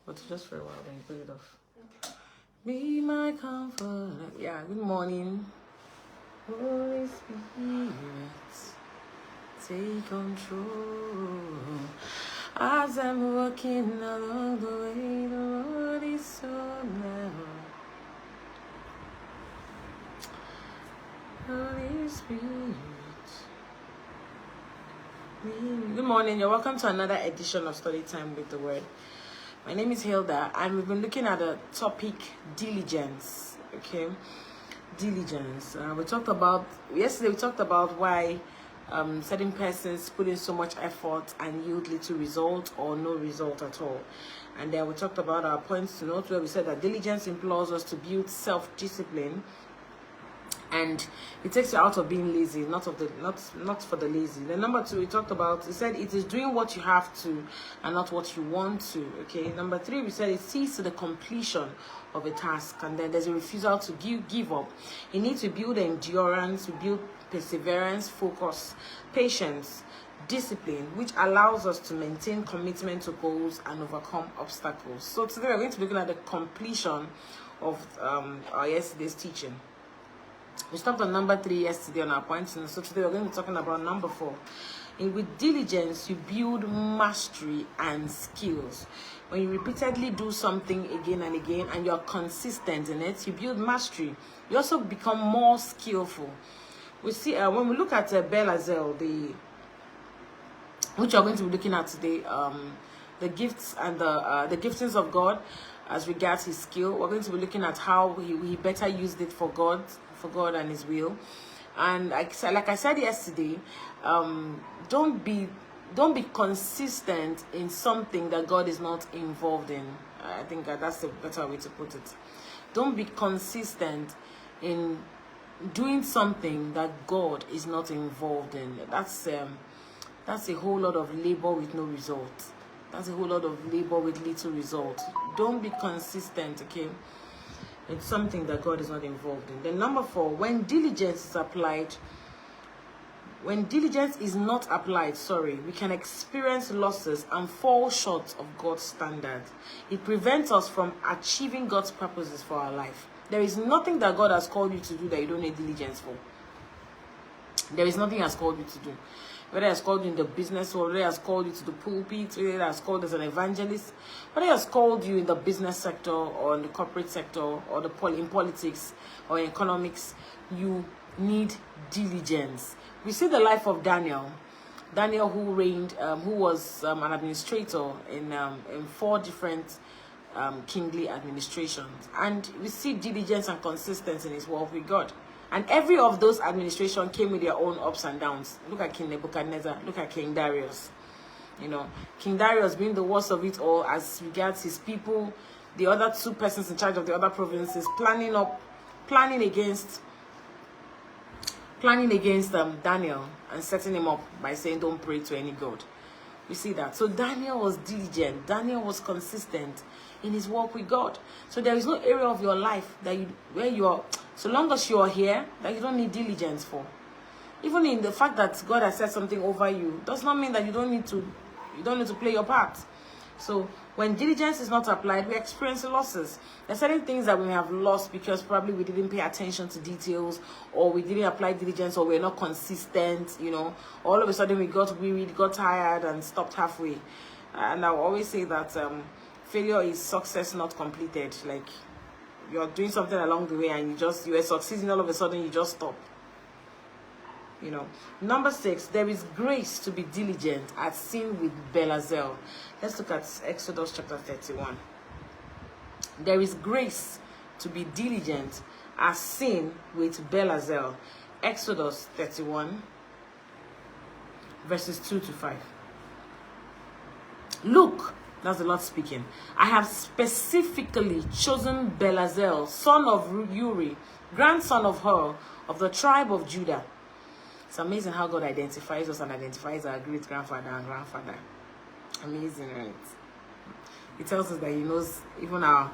but just for a while, then put it off. Be my comfort. Yeah, good morning. Holy Spirit, take control. As I'm walking along the way, the Lord is so near. Holy Spirit. Good morning. You're welcome to another edition of Study Time with the Word. My name is Hilda, and we've been looking at the topic diligence. Okay, diligence. Yesterday we talked about why certain persons put in so much effort and yield little result or no result at all. And then we talked about our points to note, where we said that diligence implores us to build self-discipline, and it takes you out of being lazy, not for the lazy. Then number 2, we talked about, it said it is doing what you have to and not what you want to. Okay. Number 3, we said it sees to the completion of a task, and then there's a refusal to give up. You need to build endurance, to build perseverance, focus, patience, discipline, which allows us to maintain commitment to goals and overcome obstacles. So today we're going to be looking at the completion of our yesterday's teaching. We stopped on number 3 yesterday on our points, and so today we're going to be talking about number 4. With diligence, you build mastery and skills. When you repeatedly do something again and again, and you're consistent in it, you build mastery. You also become more skillful. We see when we look at Belazel, which we're going to be looking at today, the gifts and the giftings of God as regards his skill. We're going to be looking at how he better used it for God and his will. And like I said yesterday, don't be consistent in something that God is not involved in. I think that's a better way to put it. Don't be consistent in doing something that God is not involved in. That's a whole lot of labor with no result. That's a whole lot of labor with little result. Don't be consistent, okay? It's something that God is not involved in. Then number 4, when diligence is not applied, we can experience losses and fall short of God's standard. It prevents us from achieving God's purposes for our life. There is nothing that God has called you to do that you don't need diligence for. There is nothing He has called you to do. Whether He has called you in the business world, whether He has called you to the pulpit, whether He has called as an evangelist, whether He has called you in the business sector or in the corporate sector or in politics or in economics, you need diligence. We see the life of Daniel. Daniel, who was an administrator in 4 different kingly administrations, and we see diligence and consistency in his walk with God. And every of those administration came with their own ups and downs. Look at King Nebuchadnezzar. Look at King Darius. King Darius being the worst of it all as regards his people. The other 2 persons in charge of the other provinces planning against Daniel and setting him up by saying, don't pray to any god. We see that. So Daniel was diligent. Daniel was consistent in his walk with God. So there is no area of your life where you are, so long as you are here, that you don't need diligence for. Even in the fact that God has said something over you, does not mean that you don't need to play your part. So when diligence is not applied, we experience losses. There are certain things that we may have lost because probably we didn't pay attention to details, or we didn't apply diligence, or we're not consistent, All of a sudden we got wearied, got tired, and stopped halfway. And I will always say that failure is success not completed. Like, you're doing something along the way and you were succeeding, all of a sudden you just stop. Number 6, there is grace to be diligent, as seen with Belazel. Let's look at Exodus chapter 31. There is grace to be diligent, as seen with Belazel. Exodus 31, verses 2 to 5. Look, that's the Lord speaking. I have specifically chosen Belazel, son of Uri, grandson of Hur, of the tribe of Judah. It's amazing how God identifies us and identifies our great-grandfather and grandfather. Amazing, right? He tells us that He knows even our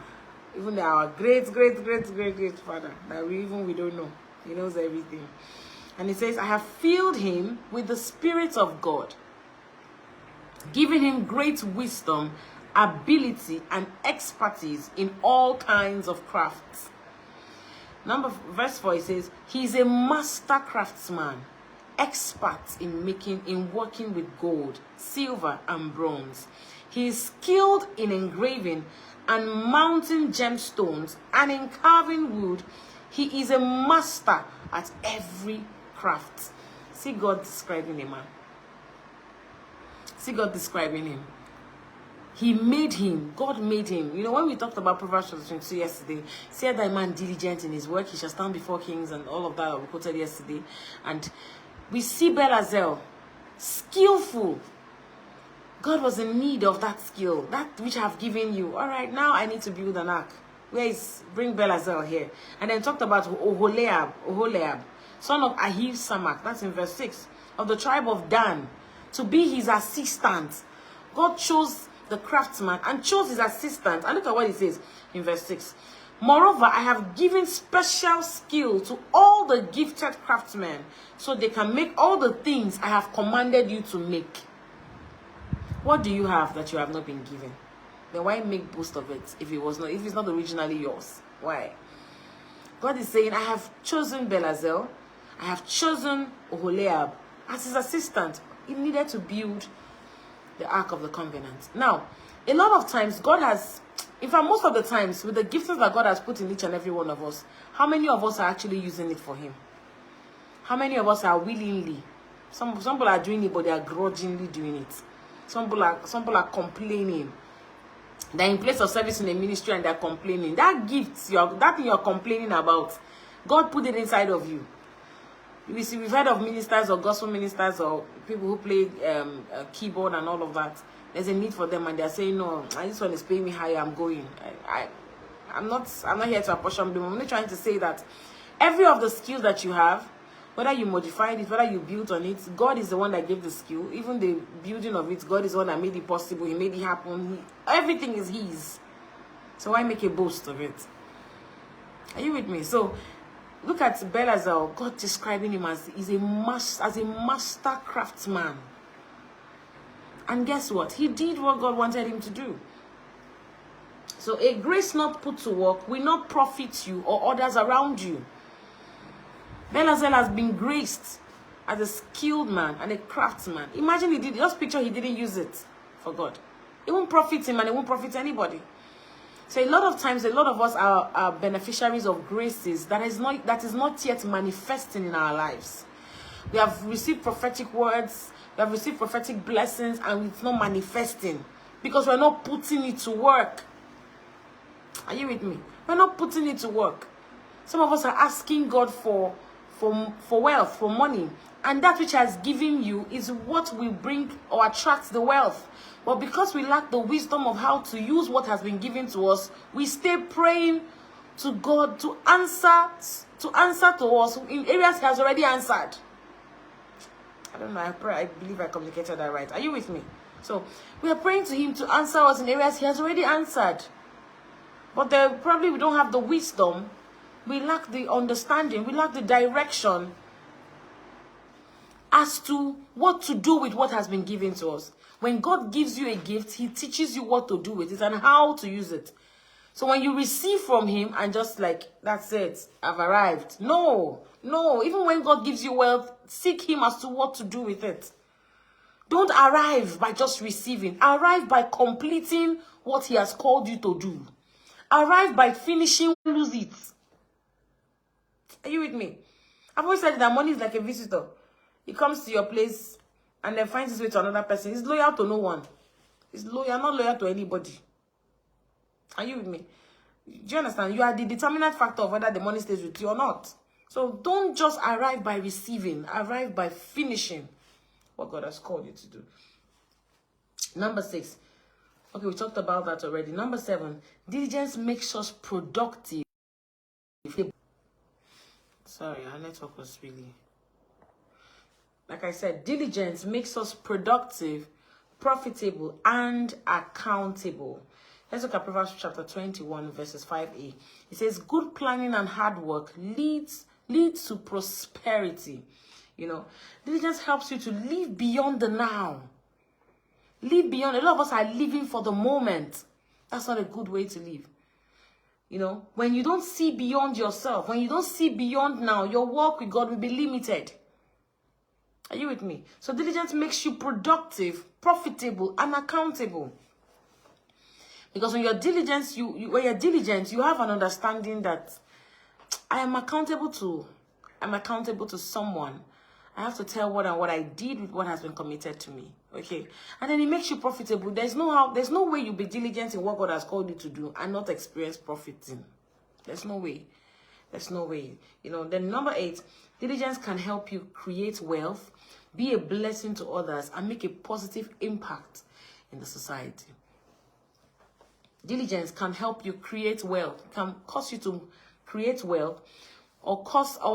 great-great-great-great-great-father that we don't know. He knows everything. And He says, I have filled him with the Spirit of God, giving him great wisdom ability, and expertise in all kinds of crafts. Verse 4, it says, he is a master craftsman, expert in working with gold, silver, and bronze. He is skilled in engraving and mounting gemstones, and in carving wood. He is a master at every craft. See God describing a man. See God describing him. He made him. God made him. You know, when we talked about Proverbs 22 yesterday, said that man diligent in his work, he shall stand before kings, and all of that we quoted yesterday. And we see Belazel, skillful. God was in need of that skill, that which I have given you. All right, now I need to build an ark. Bring Belazel here. And then talked about Oholiab, son of Ahiv Samak, that's in verse 6, of the tribe of Dan, to be his assistant. God chose the craftsman and chose his assistant. And look at what he says in verse 6. Moreover, I have given special skill to all the gifted craftsmen, so they can make all the things I have commanded you to make. What do you have that you have not been given? Then why make boast of it if it's not originally yours? Why? God is saying, I have chosen Belazel, I have chosen Oholiab as his assistant. He needed to build the Ark of the Covenant. Now, a lot of times, God has, in fact, most of the times, with the giftings that God has put in each and every one of us, how many of us are actually using it for him? How many of us are willingly? Some people are doing it, but they are grudgingly doing it. Some people are complaining. They're in place of service in a ministry and they're complaining. That gift, that thing you're complaining about, God put it inside of you. We've heard of ministers or gospel ministers or people who play keyboard and all of that. There's a need for them, and they're saying, no, this one is paying me higher, I'm going. I'm not here to apportion them. I'm only trying to say that every of the skills that you have, whether you modified it, whether you built on it, God is the one that gave the skill. Even the building of it, God is the one that made it possible. He made it happen. Everything is his. So why make a boast of it? Are you with me? So look at Belazel, God describing him as a master craftsman. And guess what? He did what God wanted him to do. So a grace not put to work will not profit you or others around you. Belazel has been graced as a skilled man and a craftsman. Imagine he did, just picture he didn't use it for God. It won't profit him and it won't profit anybody. So a lot of times, a lot of us are beneficiaries of graces that is not yet manifesting in our lives. We have received prophetic words, we have received prophetic blessings, and it's not manifesting because we're not putting it to work. Are you with me? We're not putting it to work. Some of us are asking God for wealth, for money, and that which has given you is what will bring or attract the wealth. But because we lack the wisdom of how to use what has been given to us, we stay praying to God to answer to us in areas he has already answered. I don't know, I believe I communicated that right. Are you with me? So we are praying to him to answer us in areas he has already answered. But probably we don't have the wisdom. We lack the understanding. We lack the direction as to what to do with what has been given to us. When God gives you a gift, he teaches you what to do with it and how to use it. So when you receive from him and just like, that's it, I've arrived. No. Even when God gives you wealth, seek him as to what to do with it. Don't arrive by just receiving. Arrive by completing what he has called you to do. Arrive by finishing, lose it. Are you with me? I've always said that money is like a visitor. He comes to your place and then finds his way to another person. He's loyal to no one. He's loyal, not loyal to anybody. Are you with me? Do you understand? You are the determinant factor of whether the money stays with you or not. So don't just arrive by receiving. Arrive by finishing what God has called you to do. Number 6. Okay, we talked about that already. Number 7. Diligence makes us productive. Sorry, our network was really... Like I said, diligence makes us productive, profitable, and accountable. Let's look at Proverbs chapter 21, verses 5a. It says, good planning and hard work leads to prosperity. You know, diligence helps you to live beyond the now. Live beyond. A lot of us are living for the moment. That's not a good way to live. You know, when you don't see beyond yourself, when you don't see beyond now, your work with God will be limited. Are you with me? So diligence makes you productive, profitable, and accountable. Because when you're diligent, when you're diligent, you have an understanding that I'm accountable to someone. I have to tell what I did with what has been committed to me. Okay. And then it makes you profitable. There's no way you'll be diligent in what God has called you to do and not experience profiting. There's no way. There's no way. You know, then number 8, diligence can help you create wealth, be a blessing to others, and make a positive impact in the society. Diligence can help you create wealth, can cause you to create wealth or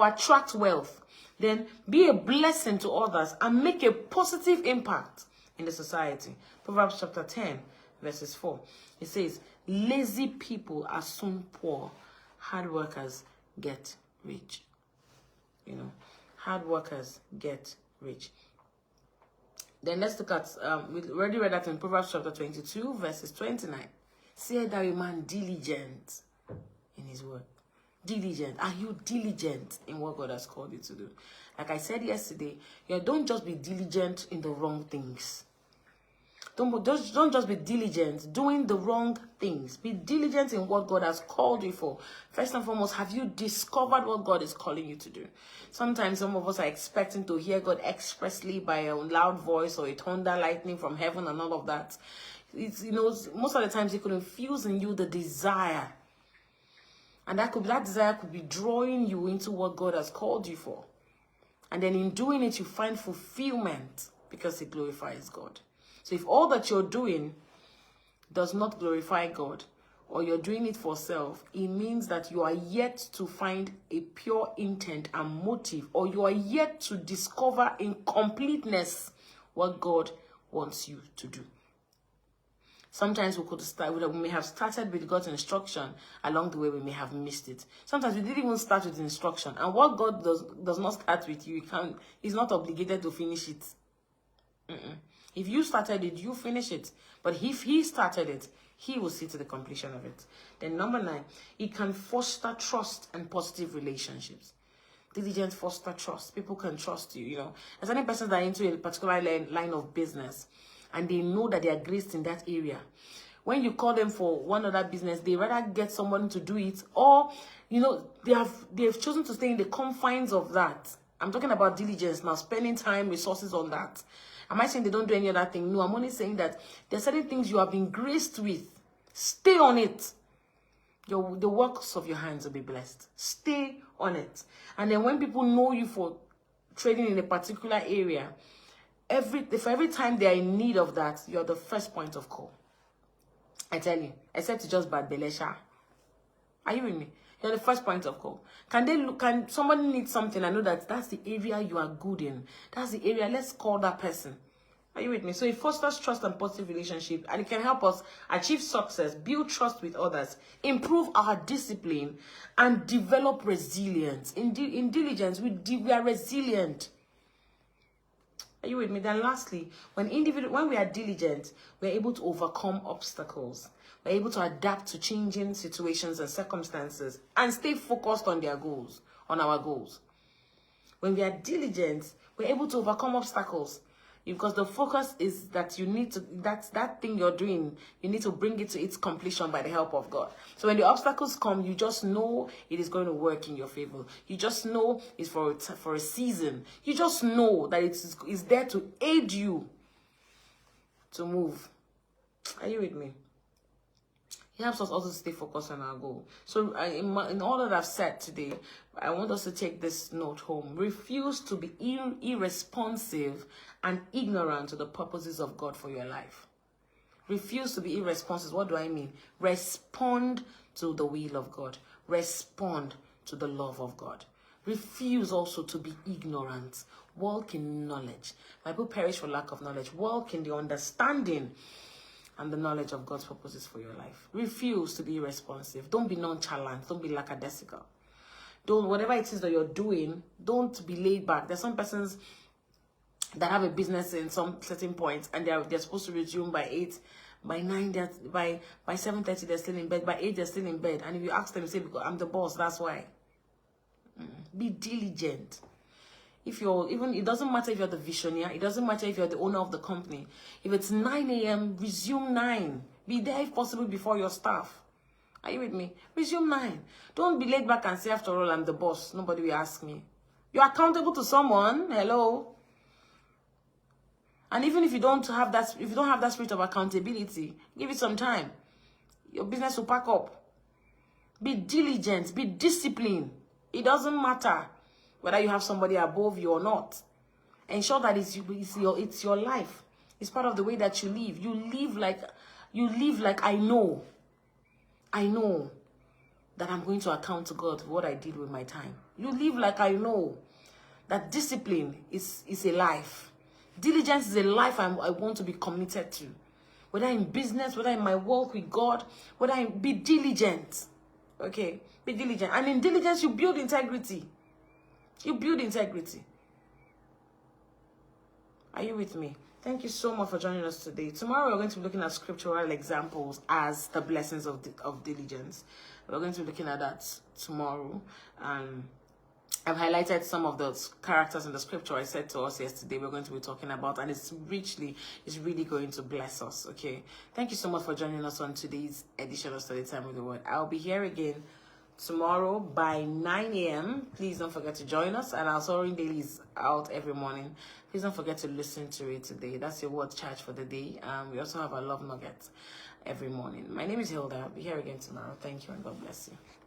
attract wealth. Then be a blessing to others and make a positive impact in the society. Proverbs chapter 10, verses 4. It says, lazy people are soon poor. Hard workers get rich. You know, hard workers get rich. Then let's look at, we already read that in Proverbs chapter 22, verses 29. Say that a man diligent in his work. Diligent. Are you diligent in what God has called you to do? Like I said yesterday, don't just be diligent in the wrong things. Don't just be diligent doing the wrong things. Be diligent in what God has called you for. First and foremost, have you discovered what God is calling you to do? Sometimes some of us are expecting to hear God expressly by a loud voice or a thunder lightning from heaven and all of that. It's, you know, most of the times it could infuse in you the desire. And that desire could be drawing you into what God has called you for. And then in doing it, you find fulfillment because it glorifies God. So if all that you're doing does not glorify God, or you're doing it for self, it means that you are yet to find a pure intent and motive, or you are yet to discover in completeness what God wants you to do. Sometimes we may have started with God's instruction. Along the way, we may have missed it. Sometimes we didn't even start with instruction. And what God does not start with you, He's not obligated to finish it. If you started it, you finish it. But if He started it, He will see to the completion of it. Then number 9, it can foster trust and positive relationships. Diligence foster trust. People can trust you, you know. There's any persons that are into a particular line of business, and they know that they are graced in that area. When you call them for one other business, they rather get someone to do it, or, you know, they've chosen to stay in the confines of that. I'm talking about diligence now, spending time, resources on that. Am I saying they don't do any other thing? No, I'm only saying that there are certain things you have been graced with. Stay on it. The works of your hands will be blessed. Stay on it. And then when people know you for trading in a particular area, every time they are in need of that, you're the first point of call. I tell you, except it's just bad belesha. Are you with me? You're the first point of call. Can somebody need something? I know that's the area you are good in. That's the area. Let's call that person. Are you with me? So it fosters trust and positive relationship, and it can help us achieve success, build trust with others, improve our discipline, and develop resilience. In diligence, we are resilient. Are you with me? Then lastly, when we are diligent, we're able to overcome obstacles. We're able to adapt to changing situations and circumstances and stay focused on our goals. When we are diligent, we're able to overcome obstacles, because the focus is that that thing you're doing, you need to bring it to its completion by the help of God. So when the obstacles come, you just know it is going to work in your favor. You just know it's for a season. You just know that it's there to aid you to move. Are you with me? It helps us also stay focused on our goal. So in all that I've said today, I want us to take this note home. Refuse to be irresponsive and ignorant to the purposes of God for your life. Refuse to be irresponsive. What do I mean? Respond to the will of God. Respond to the love of God. Refuse also to be ignorant. Walk in knowledge. My people perish for lack of knowledge. Walk in the understanding and the knowledge of God's purposes for your life. Refuse to be irresponsive. Don't be nonchalant. Don't be lackadaisical. Whatever it is that you're doing, don't be laid back. There's some persons, that have a business in some certain point, and they're supposed to resume by 8, by 9, by 7:30 they're still in bed, by 8 they're still in bed. And if you ask them, say, because I'm the boss, that's why. Be diligent. If you're even, it doesn't matter if you're the visionary, it doesn't matter if you're the owner of the company. If it's 9 a.m., resume 9. Be there if possible before your staff. Are you with me? Resume 9. Don't be laid back and say, after all, I'm the boss. Nobody will ask me. You're accountable to someone. Hello. And even if you don't have that, if you don't have that spirit of accountability, give it some time. Your business will pack up. Be diligent. Be disciplined. It doesn't matter whether you have somebody above you or not. Ensure that it's your life. It's part of the way that you live. You live like I know that I'm going to account to God for what I did with my time. You live like I know that discipline is a life. Diligence is a life I want to be committed to. Whether in business, whether in my walk with God, be diligent. Okay? Be diligent. And in diligence, you build integrity. You build integrity. Are you with me? Thank you so much for joining us today. Tomorrow we're going to be looking at scriptural examples as the blessings of diligence. We're going to be looking at that tomorrow. I've highlighted some of the characters in the scripture I said to us yesterday we're going to be talking about, and it's really going to bless us. Okay, thank you so much for joining us on today's edition of Study Time with the Word. I'll be here again tomorrow by 9 a.m. Please don't forget to join us, and our Soaring Daily is out every morning. Please don't forget to listen to it today. That's your word charge for the day. We also have our love nuggets every morning. My name is Hilda. I'll be here again tomorrow. Thank you, and God bless you.